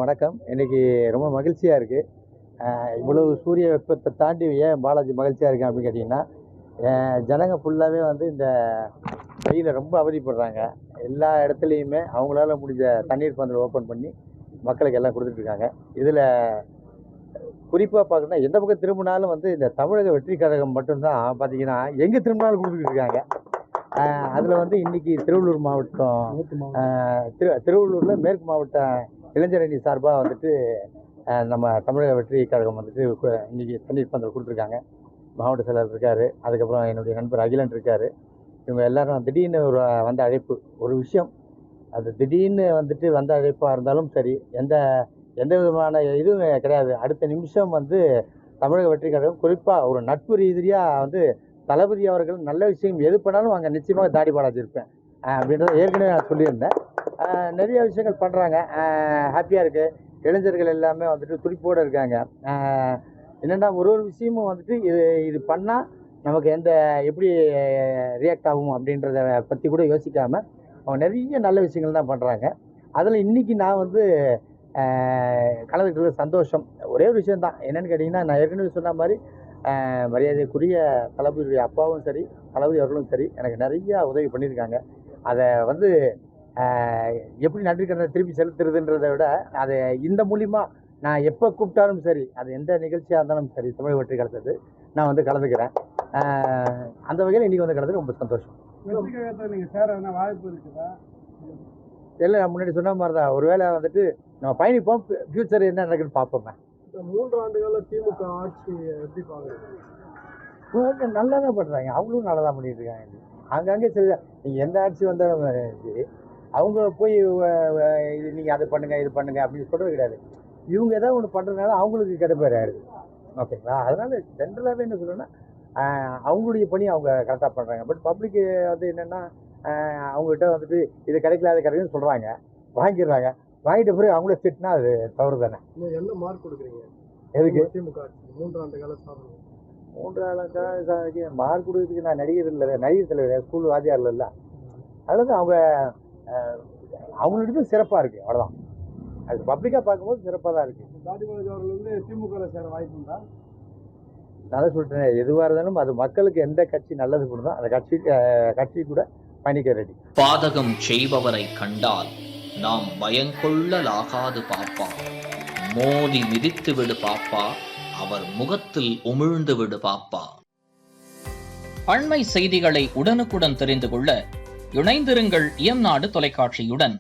எல்லாருக்கும் வணக்கம். இன்னைக்கு ரொம்ப மகிழ்ச்சியாக இருக்குது. இவ்வளவு சூரிய வெப்பத்தை தாண்டி ஏன் பாலாஜி மகிழ்ச்சியாக இருக்கேன் அப்படின்னு கேட்டிங்கன்னா, ஜனங்க ஃபுல்லாகவே வந்து இந்த வெயில ரொம்ப அவதிப்படுறாங்க. எல்லா இடத்துலையுமே அவங்களால முடிஞ்ச தண்ணீர் பந்தல் ஓப்பன் பண்ணி மக்களுக்கு எல்லாம் கொடுத்துட்ருக்காங்க. இதில் குறிப்பாக பார்க்கணுன்னா எந்த பக்கம் திரும்பினாலும் வந்து இந்த தமிழக வெற்றி கழகம் மட்டும்தான் பார்த்தீங்கன்னா எங்கே திரும்பினாலும் கொடுத்துக்கிட்டு இருக்காங்க. அதில் வந்து இன்னைக்கு திருவள்ளூர் மாவட்டம் திருவள்ளூரில் மேற்கு மாவட்ட இளைஞரணி சார்பாக வந்துட்டு நம்ம தமிழக வெற்றி கழகம் வந்துட்டு இன்னைக்கு தண்ணீர் பந்தல் கொடுத்துருக்காங்க. மாவட்ட செயலர் இருக்கார், அதுக்கப்புறம் என்னுடைய நண்பர் அகிலன் இருக்கார். இவங்க எல்லாரும் திடீர்னு வந்த அழைப்பு. ஒரு விஷயம், அது திடீர்னு வந்துட்டு வந்த அழைப்பாக இருந்தாலும் சரி, எந்த விதமான இதுவும் கிடையாது. அடுத்த நிமிஷம் வந்து தமிழக வெற்றி கழகம் குறிப்பாக ஒரு நட்பு ரீதியாக வந்து தளபதி அவர்கள் நல்ல விஷயம் எது பண்ணாலும் அங்கே நிச்சயமாக தாடி பாலாஜி இருப்பேன் அப்படின்றத ஏற்கனவே நான் சொல்லியிருந்தேன். நிறைய விஷயங்கள் பண்ணுறாங்க, ஹாப்பியாக இருக்குது. இளைஞர்கள் எல்லாமே வந்துட்டு துடிப்போடு இருக்காங்க. என்னென்னா ஒரு விஷயமும் வந்துட்டு இது பண்ணால் நமக்கு எப்படி ரியாக்ட் ஆகும் அப்படின்றத பற்றி கூட யோசிக்காமல் அவங்க நிறைய நல்ல விஷயங்கள் தான் பண்ணுறாங்க. அதில் இன்றைக்கி நான் வந்து கலந்துக்கிறது சந்தோஷம். ஒரே ஒரு விஷயந்தான், என்னென்னு கேட்டிங்கன்னா, நான் ஏற்கனவே சொன்ன மாதிரி மரியாதைக்குரிய தளபதியுடைய அப்பாவும் சரி, தளபதி அவர்களும் சரி எனக்கு நிறையா உதவி பண்ணியிருக்காங்க. அதை வந்து எப்படி நன்றி கடனை திருப்பி செலுத்துறதுன்றதை விட அதை இந்த மூலிமா நான் எப்போ கூப்பிட்டாலும் சரி, அது எந்த நிகழ்ச்சியாக இருந்தாலும் சரி, தமிழ் வெற்றி கலந்தது நான் வந்து கலந்துக்கிறேன். அந்த வகையில் இன்றைக்கி வந்து கலந்து ரொம்ப சந்தோஷம். நீங்கள் சேர வாய்ப்பு இருக்குதா? இல்லை, நான் முன்னாடி சொன்ன மாதிரி தான். ஒருவேளை வந்துட்டு நம்ம பயணிப்போம், ஃப்யூச்சர் என்ன நடக்குதுன்னு பார்ப்போமே. 3 ஆண்டுகால திமுக ஆட்சி எப்படி பார்க்குறீங்க? நல்லா தான் பண்ணுறாங்க, அவங்களும் நல்லா தான் பண்ணிட்டு இருக்காங்க. அங்கங்கே சரி, நீங்கள் எந்த ஆட்சி வந்தாலும் சரி, அவங்க போய் நீங்கள் அதை பண்ணுங்கள் இது பண்ணுங்கள் அப்படின்னு சொல்கிறது கிடையாது. இவங்க ஏதாவது ஒன்று பண்ணுறதுனால அவங்களுக்கு கிடைப்பாரு ஆயிடுது. ஓகேங்களா? அதனால் ஜென்ரலாகவே என்ன சொல்கிறேன்னா, அவங்களுடைய பணி அவங்க கரெக்டாக பண்ணுறாங்க. பட் பப்ளிக்கு வந்து என்னென்னா, அவங்ககிட்ட வந்துட்டு இது கிடைக்கல அது கிடைக்குன்னு சொல்கிறாங்க, வாங்கிடுறாங்க. வாங்கிட்ட பிறகு அவங்கள திட்டினா அது தவறு தானே. என்ன மார்க் கொடுக்குறீங்க எதுக்கு திமுக ஆட்சி 3 ஆண்டு கால சாதனை? 3 ஆண்டு மார்க் கொடுக்குறதுக்கு நான் நடிகர் தலைவர் ஸ்கூல் வாத்தியார் இல்லை. அதாவது அவங்களுக்கு சிறப்பாக இருக்குது, அவ்வளோதான். அது பப்ளிக்காக பார்க்கும்போது சிறப்பாக தான் இருக்குது. தாடிபாலாஜி அவர்கள் வந்து திமுக சேர வாய்ப்பு உண்டா? நான் தான் சொல்லிட்டேன், எதுவாக இருந்தாலும் அது மக்களுக்கு எந்த கட்சி நல்லது பண்ணுதோ அந்த கட்சி கூட பயணிக்க ரெடி. பாதகம் செய்பவரை கண்டால் நாம் பயங்கொள்ளலாகாது பாப்பா, மோதி மிதித்து விடு பாப்பா, அவர் முகத்தில் உமிழ்ந்து விடு பாப்பா. அண்மை செய்திகளை உடனுக்குடன் தெரிந்து கொள்ள இணைந்திருங்கள் இயம்நாடு தொலைக்காட்சியுடன்.